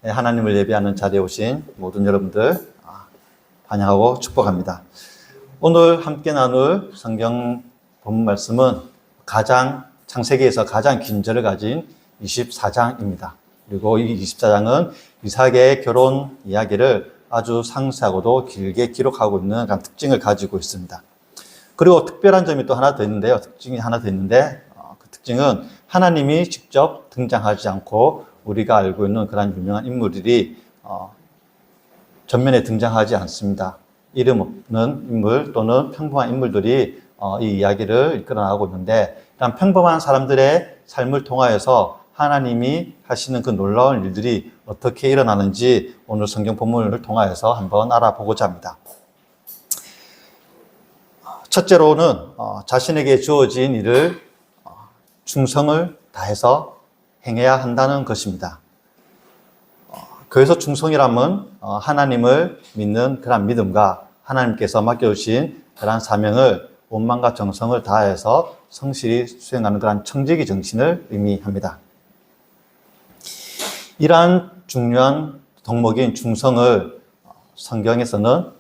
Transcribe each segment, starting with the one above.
하나님을 예배하는 자리에 오신 모든 여러분들 환영하고 축복합니다. 오늘 함께 나눌 성경 본문 말씀은 창세기에서 가장 긴 절을 가진 24장입니다. 그리고 이 24장은 이삭의 결혼 이야기를 아주 상세하고도 길게 기록하고 있는 그런 특징을 가지고 있습니다. 그리고 특별한 점이 또 하나 더 있는데요. 그 특징은 하나님이 직접 등장하지 않고 우리가 알고 있는 그런 유명한 인물들이 전면에 등장하지 않습니다. 이름 없는 인물 또는 평범한 인물들이 이 이야기를 이끌어 나가고 있는데, 이런 평범한 사람들의 삶을 통하여서 하나님이 하시는 그 놀라운 일들이 어떻게 일어나는지 오늘 성경 본문을 통하여서 한번 알아보고자 합니다. 첫째로는 자신에게 주어진 일을 충성을 다해서 행해야 한다는 것입니다. 그래서 충성이라면 하나님을 믿는 그런 믿음과 하나님께서 맡겨주신 그런 사명을 온망과 정성을 다해서 성실히 수행하는 그런 청지기 정신을 의미합니다. 이러한 중요한 덕목인 충성을 성경에서는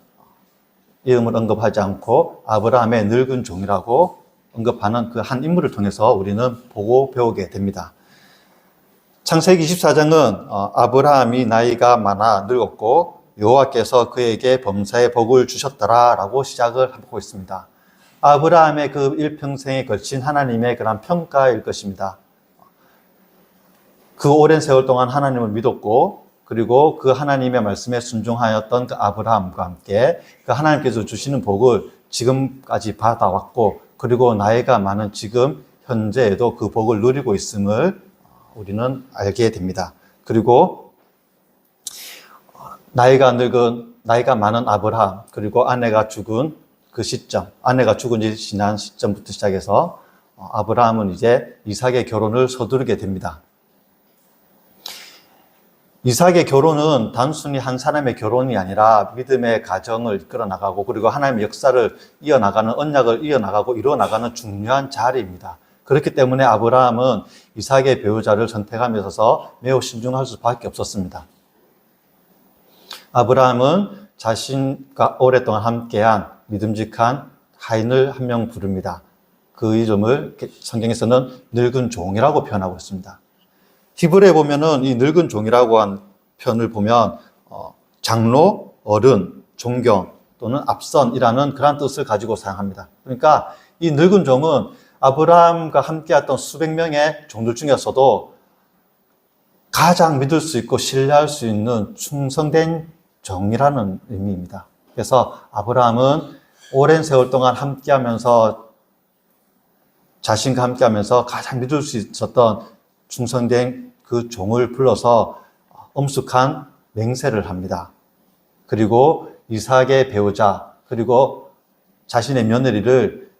이름을 언급하지 않고 아브라함의 늙은 종이라고 언급하는 그 한 인물을 통해서 우리는 보고 배우게 됩니다. 창세기 24장은 아브라함이 나이가 많아 늙었고 여호와께서 그에게 범사의 복을 주셨더라라고 시작을 하고 있습니다. 아브라함의 그 일평생에 걸친 하나님의 그런 평가일 것입니다. 그 오랜 세월 동안 하나님을 믿었고, 그리고 그 하나님의 말씀에 순종하였던 그 아브라함과 함께 그 하나님께서 주시는 복을 지금까지 받아왔고, 그리고 나이가 많은 지금 현재에도 그 복을 누리고 있음을 우리는 알게 됩니다. 그리고 나이가 많은 아브라함, 그리고 아내가 죽은 그 시점, 아내가 죽은 지 지난 시점부터 시작해서 아브라함은 이제 이삭의 결혼을 서두르게 됩니다. 이삭의 결혼은 단순히 한 사람의 결혼이 아니라 믿음의 가정을 이끌어 나가고, 그리고 하나님의 역사를 이어나가는, 언약을 이어나가고 이루어나가는 중요한 자리입니다. 그렇기 때문에 아브라함은 이삭의 배우자를 선택함에 있어서 매우 신중할 수밖에 없었습니다. 아브라함은 자신과 오랫동안 함께한 믿음직한 하인을 한 명 부릅니다. 그 이름을 성경에서는 늙은 종이라고 표현하고 있습니다. 히브리에 보면은 이 늙은 종이라고 한 표현을 보면 장로, 어른, 존경 또는 앞선이라는 그런 뜻을 가지고 사용합니다. 그러니까 이 늙은 종은 아브라함과 함께했던 수백 명의 종들 중에서도 가장 믿을 수 있고 신뢰할 수 있는 충성된 종이라는 의미입니다. 그래서 아브라함은 오랜 세월 동안 함께하면서, 자신과 함께하면서 가장 믿을 수 있었던 충성된 그 종을 불러서 엄숙한 맹세를 합니다. 그리고 이삭의 배우자, 그리고 자신의 며느리를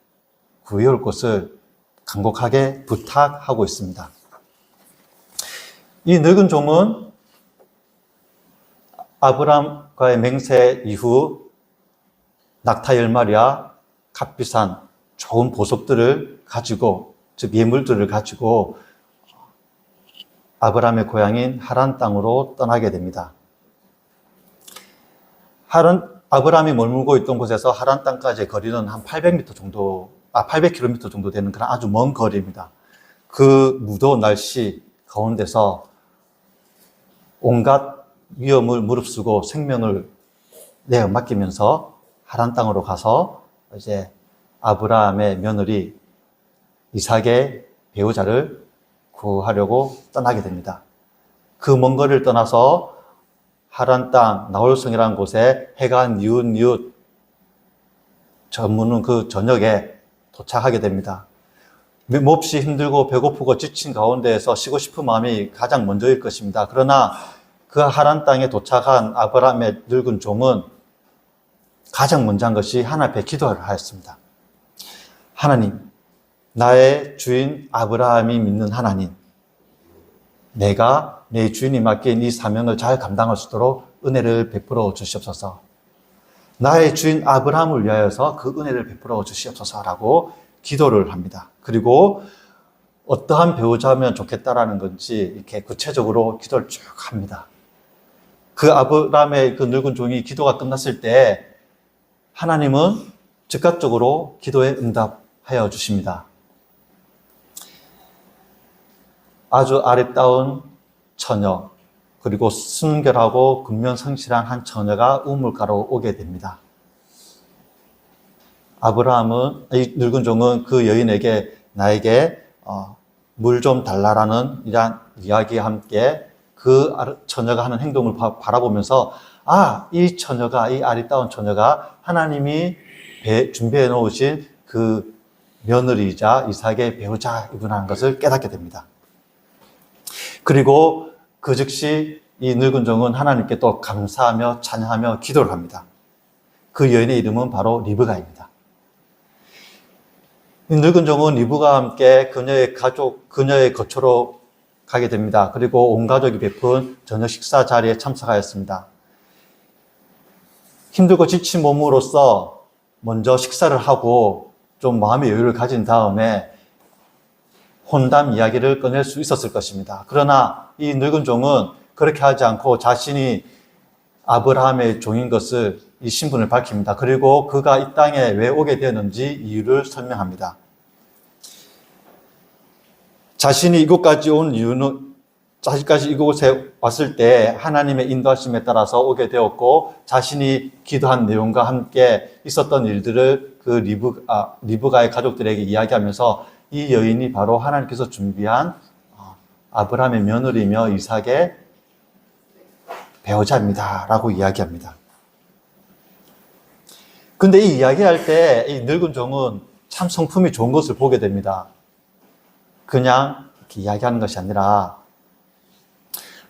구해올 것을 간곡하게 부탁하고 있습니다. 이 늙은 종은 아브라함과의 맹세 이후 낙타 10마리와 값비싼 좋은 보석들을 가지고, 즉 예물들을 가지고 아브라함의 고향인 하란 땅으로 떠나게 됩니다. 아브라함이 머물고 있던 곳에서 하란 땅까지의 거리는 한 800km 정도 되는 그런 아주 먼 거리입니다. 그 무더운 날씨 가운데서 온갖 위험을 무릅쓰고 생명을 내어 맡기면서 하란 땅으로 가서 이제 아브라함의 며느리 이삭의 배우자를 구하려고 떠나게 됩니다. 그 먼 거리를 떠나서 하란 땅 나홀성이라는 곳에 해가 뉘웃뉘웃 저무는 그 저녁에 도착하게 됩니다. 몹시 힘들고 배고프고 지친 가운데에서 쉬고 싶은 마음이 가장 먼저일 것입니다. 그러나 그 하란 땅에 도착한 아브라함의 늙은 종은 가장 먼저 한 것이 하나님 앞에 기도를 하였습니다. 하나님, 나의 주인 아브라함이 믿는 하나님, 내가 내 주인이 맡긴 이 사명을 잘 감당할 수 있도록 은혜를 베풀어 주시옵소서. 나의 주인 아브라함을 위하여서 그 은혜를 베풀어 주시옵소서라고 기도를 합니다. 그리고 어떠한 배우자면 좋겠다라는 건지 이렇게 구체적으로 기도를 쭉 합니다. 그 아브라함의 그 늙은 종이 기도가 끝났을 때 하나님은 즉각적으로 기도에 응답하여 주십니다. 아주 아름다운 처녀, 그리고 순결하고 근면성실한 한 처녀가 우물가로 오게 됩니다. 아브라함은, 이 늙은 종은 그 여인에게 나에게 물 좀 달라라는 이러한 이야기와 함께 그 처녀가 하는 행동을 바라보면서 이 처녀가, 이 아리따운 처녀가 하나님이 준비해 놓으신 그 며느리이자 이삭의 배우자이구나 하는 것을 깨닫게 됩니다. 그리고 그 즉시 이 늙은 종은 하나님께 또 감사하며 찬양하며 기도를 합니다. 그 여인의 이름은 바로 리브가입니다. 이 늙은 종은 리브가와 함께 그녀의 가족, 그녀의 거처로 가게 됩니다. 그리고 온 가족이 베푼 저녁 식사 자리에 참석하였습니다. 힘들고 지친 몸으로써 먼저 식사를 하고 좀 마음의 여유를 가진 다음에 혼담 이야기를 꺼낼 수 있었을 것입니다. 그러나 이 늙은 종은 그렇게 하지 않고 자신이 아브라함의 종인 것을, 이 신분을 밝힙니다. 그리고 그가 이 땅에 왜 오게 되었는지 이유를 설명합니다. 자신이 이곳까지 온 이유는, 자신까지 이곳에 왔을 때 하나님의 인도하심에 따라서 오게 되었고, 자신이 기도한 내용과 함께 있었던 일들을 그 리브가의 가족들에게 이야기하면서 이 여인이 바로 하나님께서 준비한 아브라함의 며느리며 이삭의 배우자입니다 라고 이야기합니다. 근데 이 이야기할 때 이 늙은 종은 참 성품이 좋은 것을 보게 됩니다. 그냥 이렇게 이야기하는 것이 아니라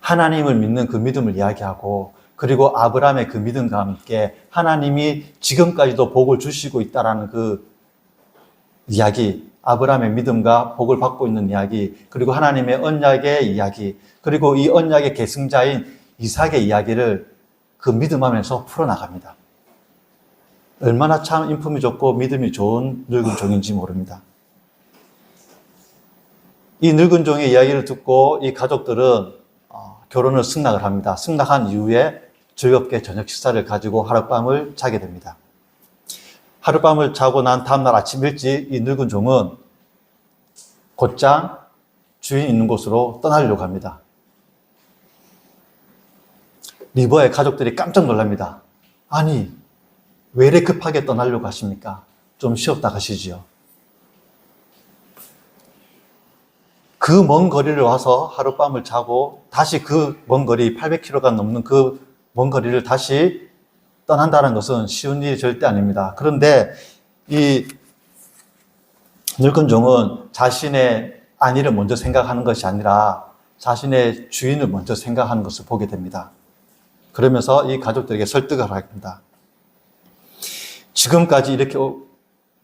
하나님을 믿는 그 믿음을 이야기하고, 그리고 아브라함의 그 믿음과 함께 하나님이 지금까지도 복을 주시고 있다라는 그 이야기, 아브라함의 믿음과 복을 받고 있는 이야기, 그리고 하나님의 언약의 이야기, 그리고 이 언약의 계승자인 이삭의 이야기를 그 믿음 안에서 풀어나갑니다. 얼마나 참 인품이 좋고 믿음이 좋은 늙은 종인지 모릅니다. 이 늙은 종의 이야기를 듣고 이 가족들은 결혼을 승낙을 합니다. 승낙한 이후에 즐겁게 저녁 식사를 가지고 하룻밤을 자게 됩니다. 하룻밤을 자고 난 다음날 아침 일찍 이 늙은 종은 곧장 주인 있는 곳으로 떠나려고 합니다. 리브가의 가족들이 깜짝 놀랍니다. 아니, 왜 이렇게 급하게 떠나려고 하십니까? 좀 쉬었다 가시지요. 그 먼 거리를 와서 하룻밤을 자고 다시 그 먼 거리, 800km가 넘는 그 먼 거리를 다시 떠난다는 것은 쉬운 일이 절대 아닙니다. 그런데 이 늙은 종은 자신의 안위를 먼저 생각하는 것이 아니라 자신의 주인을 먼저 생각하는 것을 보게 됩니다. 그러면서 이 가족들에게 설득을 합니다. 지금까지 이렇게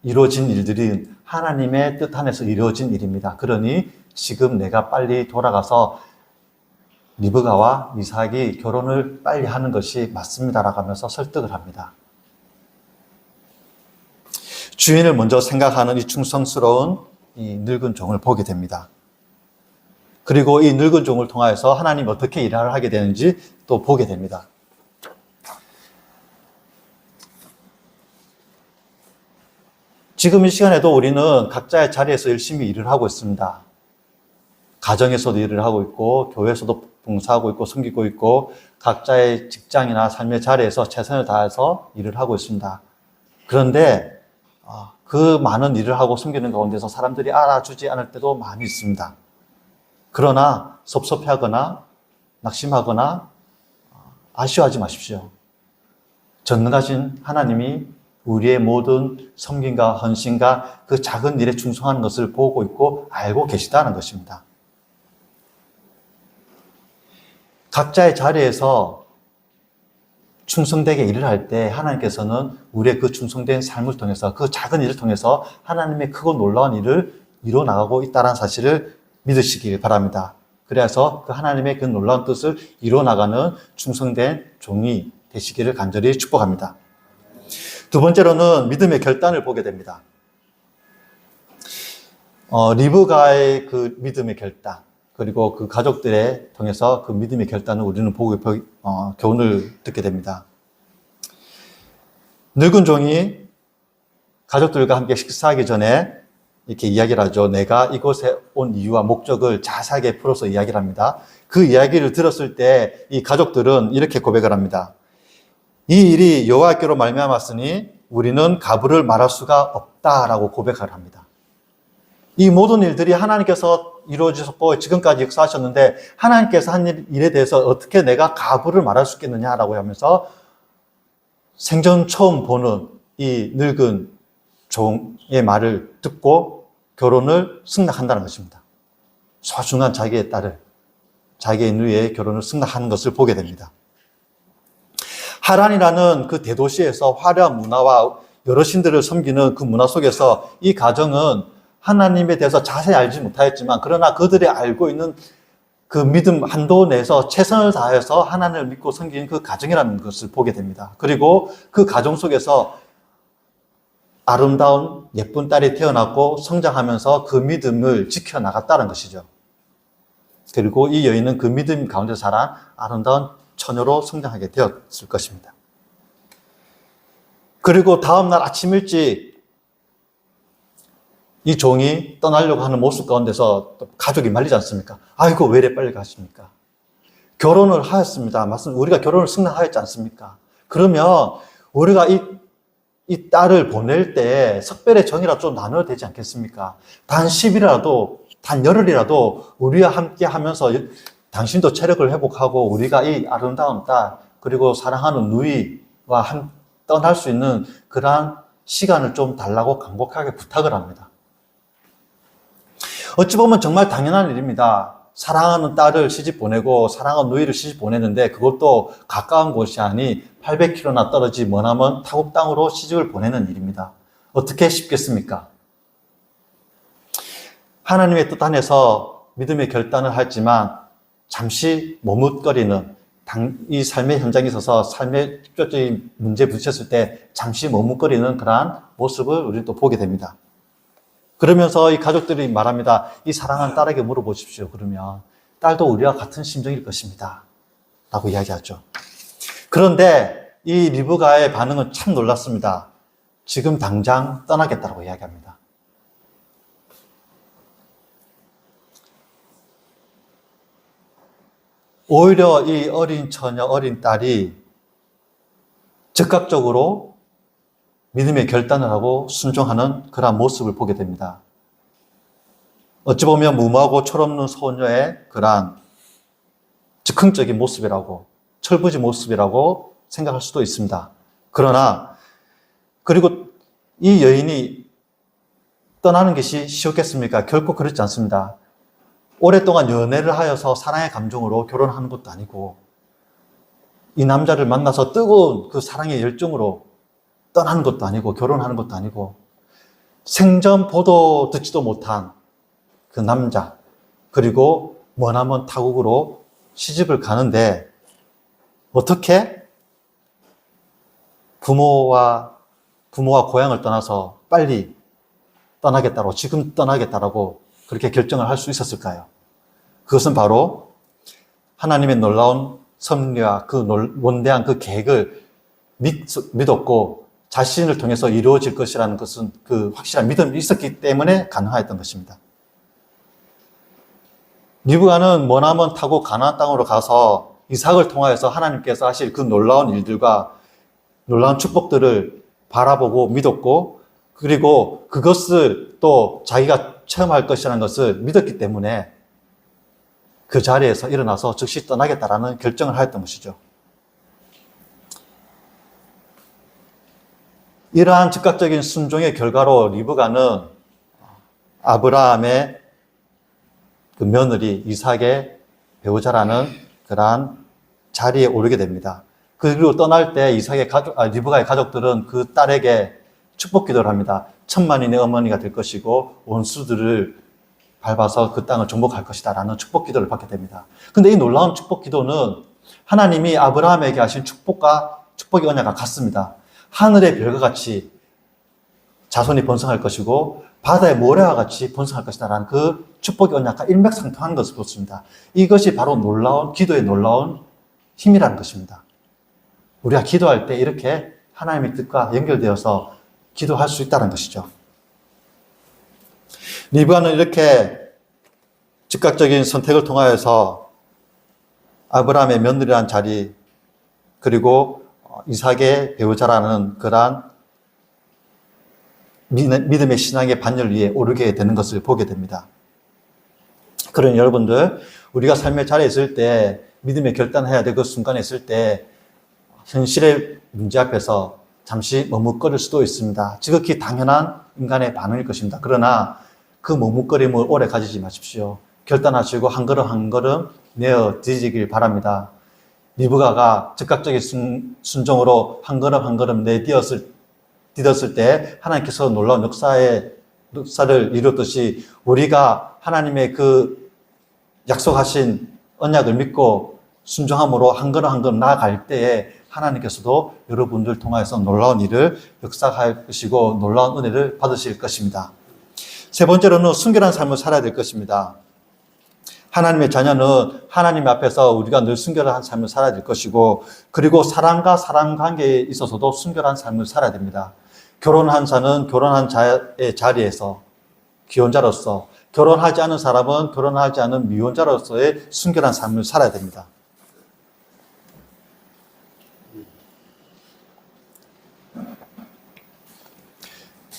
이루어진 일들이 하나님의 뜻 안에서 이루어진 일입니다. 그러니 지금 내가 빨리 돌아가서 리브가와 이삭이 결혼을 빨리 하는 것이 맞습니다라고 하면서 설득을 합니다. 주인을 먼저 생각하는 이 충성스러운 이 늙은 종을 보게 됩니다. 그리고 이 늙은 종을 통하여서 하나님이 어떻게 일을 하게 되는지 또 보게 됩니다. 지금 이 시간에도 우리는 각자의 자리에서 열심히 일을 하고 있습니다. 가정에서도 일을 하고 있고, 교회에서도 봉사하고 있고, 섬기고 있고, 각자의 직장이나 삶의 자리에서 최선을 다해서 일을 하고 있습니다. 그런데 그 많은 일을 하고 섬기는 가운데서 사람들이 알아주지 않을 때도 많이 있습니다. 그러나 섭섭해하거나 낙심하거나 아쉬워하지 마십시오. 전능하신 하나님이 우리의 모든 섬김과 헌신과 그 작은 일에 충성하는 것을 보고 있고 알고 계시다는 것입니다. 각자의 자리에서 충성되게 일을 할 때 하나님께서는 우리의 그 충성된 삶을 통해서, 그 작은 일을 통해서 하나님의 크고 놀라운 일을 이루어나가고 있다는 사실을 믿으시길 바랍니다. 그래서 그 하나님의 그 놀라운 뜻을 이루어나가는 충성된 종이 되시기를 간절히 축복합니다. 두 번째로는 믿음의 결단을 보게 됩니다. 리브가의 그 믿음의 결단. 그리고 그 가족들에 통해서 그 믿음의 결단을 우리는 보고 교훈을 듣게 됩니다. 늙은 종이 가족들과 함께 식사하기 전에 이렇게 이야기를 하죠. 내가 이곳에 온 이유와 목적을 자세하게 풀어서 이야기를 합니다. 그 이야기를 들었을 때 이 가족들은 이렇게 고백을 합니다. 이 일이 여호와께로 말미암았으니 우리는 가부를 말할 수가 없다라고 고백을 합니다. 이 모든 일들이 하나님께서 이루어지셨고 지금까지 역사하셨는데 하나님께서 한 일에 대해서 어떻게 내가 가부를 말할 수 있겠느냐라고 하면서 생전 처음 보는 이 늙은 종의 말을 듣고 결혼을 승낙한다는 것입니다. 소중한 자기의 딸을, 자기의 누이의 결혼을 승낙하는 것을 보게 됩니다. 하란이라는 그 대도시에서 화려한 문화와 여러 신들을 섬기는 그 문화 속에서 이 가정은 하나님에 대해서 자세히 알지 못하였지만 그러나 그들이 알고 있는 그 믿음 한도 내에서 최선을 다해서 하나님을 믿고 섬기는 그 가정이라는 것을 보게 됩니다. 그리고 그 가정 속에서 아름다운 예쁜 딸이 태어났고 성장하면서 그 믿음을 지켜나갔다는 것이죠. 그리고 이 여인은 그 믿음 가운데 자란 아름다운 처녀로 성장하게 되었을 것입니다. 그리고 다음날 아침 일찍 이 종이 떠나려고 하는 모습 가운데서 가족이 말리지 않습니까? 아이고 왜 이래 빨리 가십니까? 결혼을 하였습니다. 맞습니다. 우리가 결혼을 승낙하였지 않습니까? 그러면 우리가 이 딸을 보낼 때 석별의 정이라도 좀 나눠야 되지 않겠습니까? 단 10일이라도, 단 열흘이라도 우리와 함께 하면서 당신도 체력을 회복하고 우리가 이 아름다운 딸, 그리고 사랑하는 누이와 떠날 수 있는 그러한 시간을 좀 달라고 간곡하게 부탁을 합니다. 어찌 보면 정말 당연한 일입니다. 사랑하는 딸을 시집 보내고 사랑하는 누이를 시집 보내는데 그것도 가까운 곳이 아니 800km나 떨어진 머나먼 타국 땅으로 시집을 보내는 일입니다. 어떻게 쉽겠습니까? 하나님의 뜻 안에서 믿음의 결단을 하지만 잠시 머뭇거리는 이 삶의 현장에 있어서 삶의 직접적인 문제에 부딪혔을 때 잠시 머뭇거리는 그러한 모습을 우리는 또 보게 됩니다. 그러면서 이 가족들이 말합니다. 이 사랑하는 딸에게 물어보십시오. 그러면 딸도 우리와 같은 심정일 것입니다. 라고 이야기하죠. 그런데 이 리브가의 반응은 참 놀랐습니다. 지금 당장 떠나겠다고 이야기합니다. 오히려 이 어린 처녀, 어린 딸이 즉각적으로 믿음의 결단을 하고 순종하는 그러한 모습을 보게 됩니다. 어찌 보면 무모하고 철없는 소녀의 그러한 즉흥적인 모습이라고, 철부지 모습이라고 생각할 수도 있습니다. 그러나, 그리고 이 여인이 떠나는 것이 쉬웠겠습니까? 결코 그렇지 않습니다. 오랫동안 연애를 하여서 사랑의 감정으로 결혼하는 것도 아니고, 이 남자를 만나서 뜨거운 그 사랑의 열정으로 떠나는 것도 아니고 결혼하는 것도 아니고 생전 보도 듣지도 못한 그 남자 그리고 머나먼 타국으로 시집을 가는데 어떻게 부모와 고향을 떠나서 빨리 떠나겠다고 지금 떠나겠다라고 그렇게 결정을 할 수 있었을까요? 그것은 바로 하나님의 놀라운 섭리와 그 원대한 그 계획을 믿었고 자신을 통해서 이루어질 것이라는 것은 그 확실한 믿음이 있었기 때문에 가능하였던 것입니다. 리브가는 머나먼 타고 가나안 땅으로 가서 이삭을 통하여서 하나님께서 하실 그 놀라운 일들과 놀라운 축복들을 바라보고 믿었고 그리고 그것을 또 자기가 체험할 것이라는 것을 믿었기 때문에 그 자리에서 일어나서 즉시 떠나겠다라는 결정을 하였던 것이죠. 이러한 즉각적인 순종의 결과로 리브가는 아브라함의 그 며느리 이삭의 배우자라는 그러한 자리에 오르게 됩니다. 그리고 떠날 때 리브가의 가족들은 그 딸에게 축복 기도를 합니다. 천만인의 어머니가 될 것이고 원수들을 밟아서 그 땅을 정복할 것이다 라는 축복 기도를 받게 됩니다. 근데 이 놀라운 축복 기도는 하나님이 아브라함에게 하신 축복의 언약과 같습니다. 하늘의 별과 같이 자손이 번성할 것이고 바다의 모래와 같이 번성할 것이다라는 그 축복의 언약과 일맥상통하는 것을 보습니다. 이것이 바로 놀라운 기도의 놀라운 힘이라는 것입니다. 우리가 기도할 때 이렇게 하나님의 뜻과 연결되어서 기도할 수 있다는 것이죠. 리브가는 이렇게 즉각적인 선택을 통하여서 아브라함의 며느리라는 자리, 그리고 이삭의 배우자라는 그러한 믿음의 신앙의 반열 위에 오르게 되는 것을 보게 됩니다. 그러니 여러분들, 우리가 삶의 자리에 있을 때, 믿음의 결단해야 될 그 순간에 있을 때 현실의 문제 앞에서 잠시 머뭇거릴 수도 있습니다. 지극히 당연한 인간의 반응일 것입니다. 그러나 그 머뭇거림을 오래 가지지 마십시오. 결단하시고 한 걸음 한 걸음 내어 드리길 바랍니다. 리브가가 즉각적인 순종으로 한 걸음 한 걸음 디뎠을 때 하나님께서 놀라운 역사를 이뤘듯이 우리가 하나님의 그 약속하신 언약을 믿고 순종함으로 한 걸음 한 걸음 나아갈 때에 하나님께서도 여러분들 통해서 놀라운 일을 역사할 것이고 놀라운 은혜를 받으실 것입니다. 세 번째로는 순결한 삶을 살아야 될 것입니다. 하나님의 자녀는 하나님 앞에서 우리가 늘 순결한 삶을 살아야 될 것이고, 그리고 사람과 사람 관계에 있어서도 순결한 삶을 살아야 됩니다. 결혼한 자는 결혼한 자의 자리에서 기혼자로서, 결혼하지 않은 사람은 결혼하지 않은 미혼자로서의 순결한 삶을 살아야 됩니다.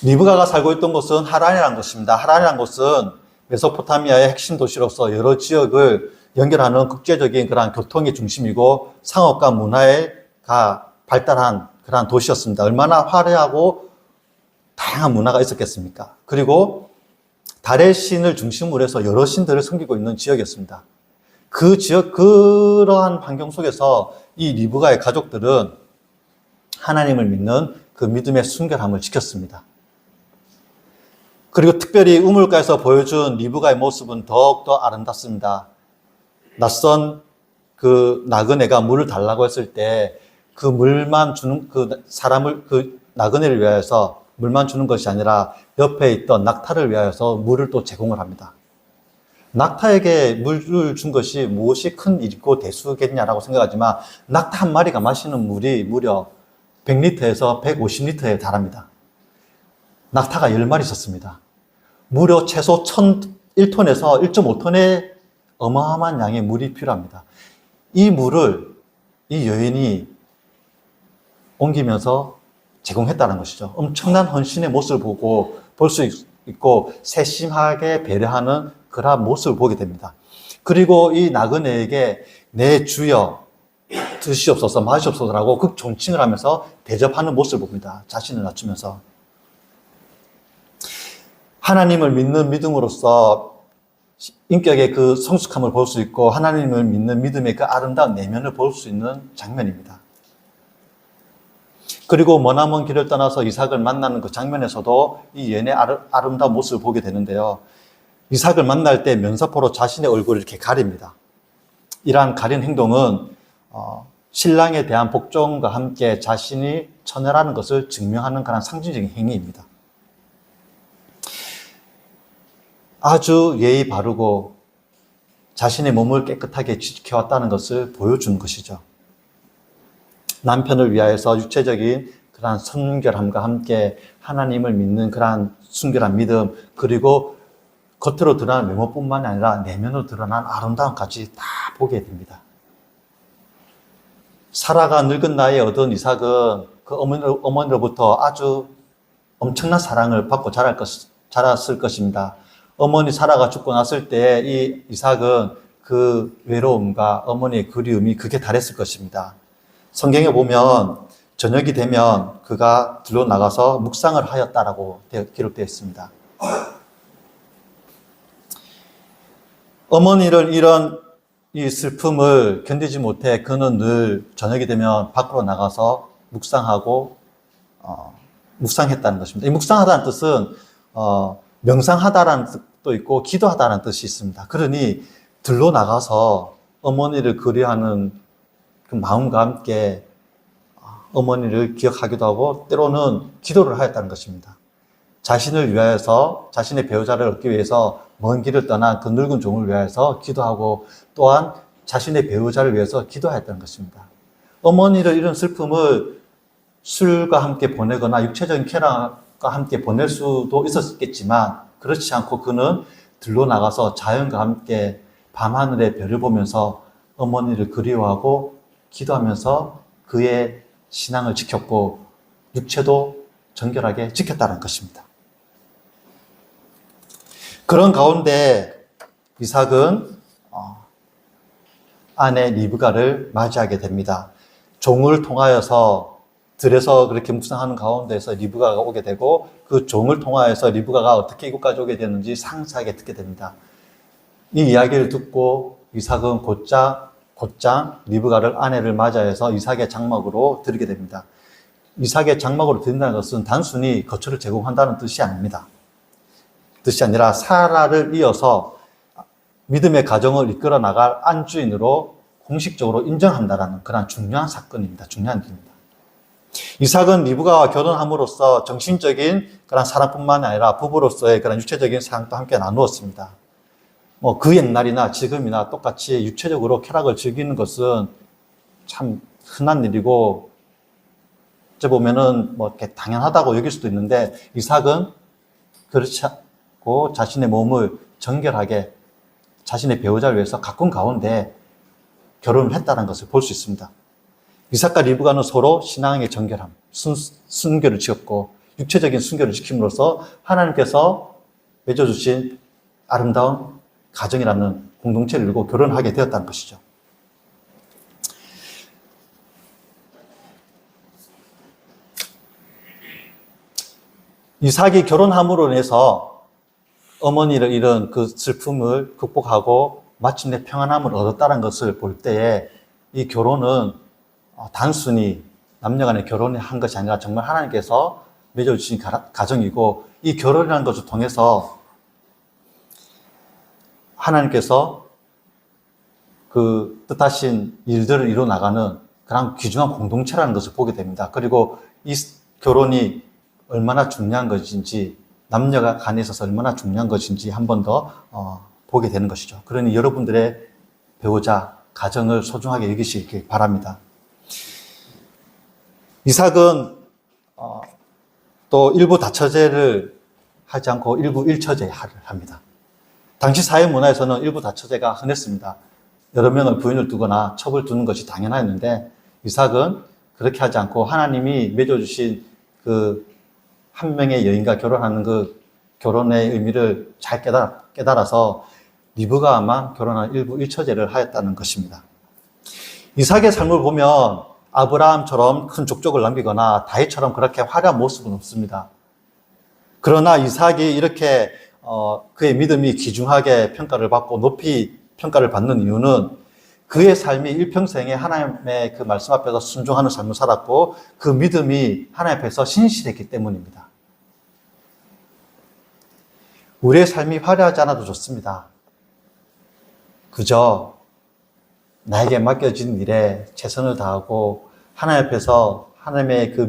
리브가가 살고 있던 곳은 하란이라는 곳입니다. 하란이라는 곳은 메소포타미아의 핵심 도시로서 여러 지역을 연결하는 국제적인 그러한 교통의 중심이고 상업과 문화가 발달한 그러한 도시였습니다. 얼마나 화려하고 다양한 문화가 있었겠습니까? 그리고 달의 신을 중심으로 해서 여러 신들을 섬기고 있는 지역이었습니다. 그 지역, 그러한 환경 속에서 이 리브가의 가족들은 하나님을 믿는 그 믿음의 순결함을 지켰습니다. 그리고 특별히 우물가에서 보여준 리브가의 모습은 더욱더 아름답습니다. 낯선 그 나그네가 물을 달라고 했을 때 그 물만 주는 그 나그네를 위하여서 물만 주는 것이 아니라 옆에 있던 낙타를 위하여서 물을 또 제공을 합니다. 낙타에게 물을 준 것이 무엇이 큰 일이고 대수겠냐라고 생각하지만 낙타 한 마리가 마시는 물이 무려 100리터에서 150리터에 달합니다. 낙타가 10마리 있었습니다. 무려 최소 1톤에서 1.5톤의 어마어마한 양의 물이 필요합니다. 이 물을 이 여인이 옮기면서 제공했다는 것이죠. 엄청난 헌신의 모습을 보고 볼 수 있고 세심하게 배려하는 그러한 모습을 보게 됩니다. 그리고 이 나그네에게 내 주여 드시옵소서 마시옵소서라고 극존칭을 하면서 대접하는 모습을 봅니다. 자신을 낮추면서. 하나님을 믿는 믿음으로써 인격의 그 성숙함을 볼 수 있고 하나님을 믿는 믿음의 그 아름다운 내면을 볼 수 있는 장면입니다. 그리고 머나먼 길을 떠나서 이삭을 만나는 그 장면에서도 이 여인의 아름다운 모습을 보게 되는데요. 이삭을 만날 때 면사포로 자신의 얼굴을 이렇게 가립니다. 이러한 가린 행동은 신랑에 대한 복종과 함께 자신이 처녀라는 것을 증명하는 그런 상징적인 행위입니다. 아주 예의 바르고 자신의 몸을 깨끗하게 지켜왔다는 것을 보여준 것이죠. 남편을 위하여서 육체적인 그러한 순결함과 함께 하나님을 믿는 그러한 순결한 믿음, 그리고 겉으로 드러난 외모뿐만 아니라 내면으로 드러난 아름다움까지 다 보게 됩니다. 사라가 늙은 나이에 얻은 이삭은 그 어머니로부터 아주 엄청난 사랑을 받고 자랐을 것입니다. 어머니 사라가 죽고 났을 때 이 이삭은 그 외로움과 어머니의 그리움이 극에 달했을 것입니다. 성경에 보면 저녁이 되면 그가 들로 나가서 묵상을 하였다라고 기록되어 있습니다. 어머니를 이런 이 슬픔을 견디지 못해 그는 늘 저녁이 되면 밖으로 나가서 묵상하고 묵상했다는 것입니다. 이 묵상하다는 뜻은 명상하다라는 뜻도 있고 기도하다라는 뜻이 있습니다. 그러니 들로 나가서 어머니를 그리워하는 그 마음과 함께 어머니를 기억하기도 하고 때로는 기도를 하였다는 것입니다. 자신을 위하여서 자신의 배우자를 얻기 위해서 먼 길을 떠난 그 늙은 종을 위하여서 기도하고 또한 자신의 배우자를 위해서 기도하였다는 것입니다. 어머니를 이런 슬픔을 술과 함께 보내거나 육체적인 쾌락과 함께 보낼 수도 있었겠지만 그렇지 않고 그는 들로 나가서 자연과 함께 밤하늘의 별을 보면서 어머니를 그리워하고 기도하면서 그의 신앙을 지켰고 육체도 정결하게 지켰다는 것입니다. 그런 가운데 이삭은 아내 리브가를 맞이하게 됩니다. 종을 통하여서 들에서 그렇게 묵상하는 가운데서 리브가가 오게 되고 그 종을 통하여서 리브가가 어떻게 이곳까지 오게 되는지 상세하게 듣게 됩니다. 이 이야기를 듣고 이삭은 곧장 리브가를 아내를 맞이해서 이삭의 장막으로 들이게 됩니다. 이삭의 장막으로 들인다는 것은 단순히 거처를 제공한다는 뜻이 아닙니다. 뜻이 아니라 사라를 이어서 믿음의 가정을 이끌어 나갈 안주인으로 공식적으로 인정한다는 그런 중요한 사건입니다. 중요한 일입니다. 이삭은 리브가와 결혼함으로써 정신적인 그런 사랑뿐만 아니라 부부로서의 그런 육체적인 사랑도 함께 나누었습니다. 그 옛날이나 지금이나 똑같이 육체적으로 쾌락을 즐기는 것은 참 흔한 일이고 어찌 보면은 이렇게 당연하다고 여길 수도 있는데 이삭은 그렇지 않고 자신의 몸을 정결하게 자신의 배우자를 위해서 가꾼 가운데 결혼을 했다는 것을 볼 수 있습니다. 이삭과 리브가는 서로 신앙의 정결함, 순교를 지켰고 육체적인 순교를 지킴으로써 하나님께서 맺어주신 아름다운 가정이라는 공동체를 이루고 결혼하게 되었다는 것이죠. 이삭이 결혼함으로 인해서 어머니를 잃은 그 슬픔을 극복하고 마침내 평안함을 얻었다는 것을 볼 때에 이 결혼은 단순히 남녀 간의 결혼을 한 것이 아니라 정말 하나님께서 맺어주신 가정이고 이 결혼이라는 것을 통해서 하나님께서 그 뜻하신 일들을 이루어 나가는 그런 귀중한 공동체라는 것을 보게 됩니다. 그리고 이 결혼이 얼마나 중요한 것인지 남녀가 간에 있어서 얼마나 중요한 것인지 한 번 더 보게 되는 것이죠. 그러니 여러분들의 배우자, 가정을 소중하게 여기시길 바랍니다. 이삭은 또 일부 다처제를 하지 않고 일부 일처제를 합니다. 당시 사회 문화에서는 일부 다처제가 흔했습니다. 여러 명의 부인을 두거나 첩을 두는 것이 당연했는데 이삭은 그렇게 하지 않고 하나님이 맺어주신 그 한 명의 여인과 결혼하는 그 결혼의 의미를 잘 깨달아서 리브가와만 결혼한 일부 일처제를 하였다는 것입니다. 이삭의 삶을 보면 아브라함처럼 큰 족적을 남기거나 다윗처럼 그렇게 화려한 모습은 없습니다. 그러나 이삭이 이렇게 그의 믿음이 귀중하게 평가를 받고 높이 평가를 받는 이유는 그의 삶이 일평생에 하나님의 그 말씀 앞에서 순종하는 삶을 살았고 그 믿음이 하나님 앞에서 신실했기 때문입니다. 우리의 삶이 화려하지 않아도 좋습니다. 그저 나에게 맡겨진 일에 최선을 다하고 하나님 앞에서 하나님의 그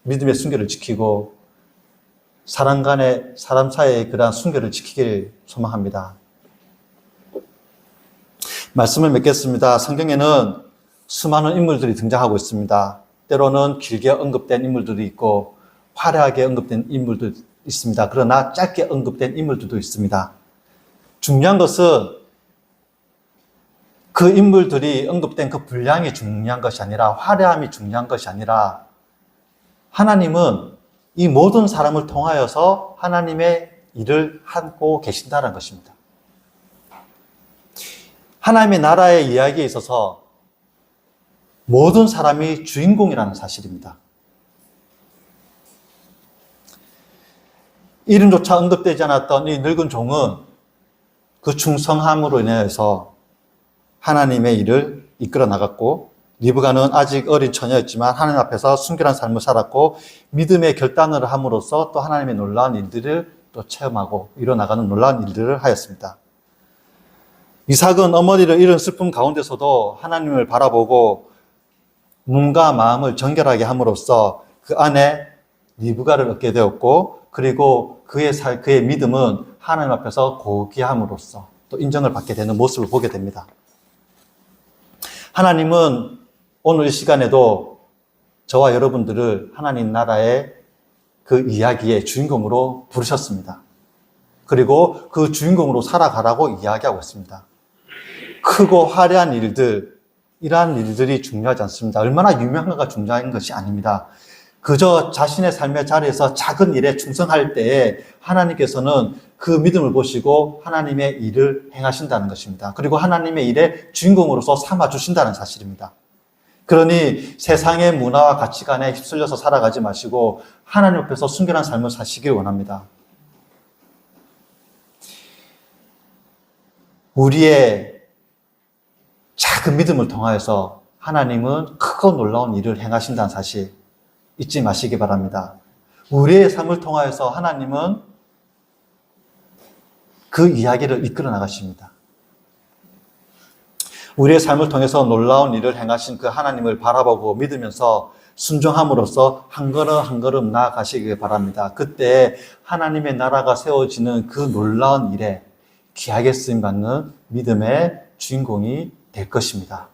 믿음의 순결을 지키고 사람 사이의 그러한 순결을 지키길 소망합니다. 말씀을 맺겠습니다. 성경에는 수많은 인물들이 등장하고 있습니다. 때로는 길게 언급된 인물들이 있고 화려하게 언급된 인물도 있습니다. 그러나 짧게 언급된 인물들도 있습니다. 중요한 것은 그 인물들이 언급된 그 분량이 중요한 것이 아니라 화려함이 중요한 것이 아니라 하나님은 이 모든 사람을 통하여서 하나님의 일을 하고 계신다는 것입니다. 하나님의 나라의 이야기에 있어서 모든 사람이 주인공이라는 사실입니다. 이름조차 언급되지 않았던 이 늙은 종은 그 충성함으로 인해서 하나님의 일을 이끌어 나갔고 리브가는 아직 어린 처녀였지만 하나님 앞에서 순결한 삶을 살았고 믿음의 결단을 함으로써 또 하나님의 놀라운 일들을 또 체험하고 이뤄나가는 놀라운 일들을 하였습니다. 이삭은 어머니를 잃은 슬픔 가운데서도 하나님을 바라보고 눈과 마음을 정결하게 함으로써 그 안에 리브가를 얻게 되었고 그리고 그의 믿음은 하나님 앞에서 고귀함으로써 또 인정을 받게 되는 모습을 보게 됩니다. 하나님은 오늘 이 시간에도 저와 여러분들을 하나님 나라의 그 이야기의 주인공으로 부르셨습니다. 그리고 그 주인공으로 살아가라고 이야기하고 있습니다. 크고 화려한 일들, 이러한 일들이 중요하지 않습니다. 얼마나 유명한가가 중요한 것이 아닙니다. 그저 자신의 삶의 자리에서 작은 일에 충성할 때에 하나님께서는 그 믿음을 보시고 하나님의 일을 행하신다는 것입니다. 그리고 하나님의 일의 주인공으로서 삼아주신다는 사실입니다. 그러니 세상의 문화와 가치관에 휩쓸려서 살아가지 마시고 하나님 앞에서 순결한 삶을 사시길 원합니다. 우리의 작은 믿음을 통하여서 하나님은 크고 놀라운 일을 행하신다는 사실 잊지 마시기 바랍니다. 우리의 삶을 통하여서 하나님은 그 이야기를 이끌어 나가십니다. 우리의 삶을 통해서 놀라운 일을 행하신 그 하나님을 바라보고 믿으면서 순종함으로써 한 걸음 한 걸음 나아가시길 바랍니다. 그때 하나님의 나라가 세워지는 그 놀라운 일에 귀하게 쓰임받는 믿음의 주인공이 될 것입니다.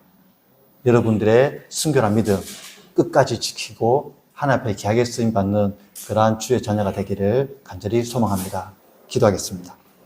여러분들의 순결한 믿음 끝까지 지키고 하나님 앞에 귀하게 쓰임받는 그러한 주의 자녀가 되기를 간절히 소망합니다. 기도하겠습니다.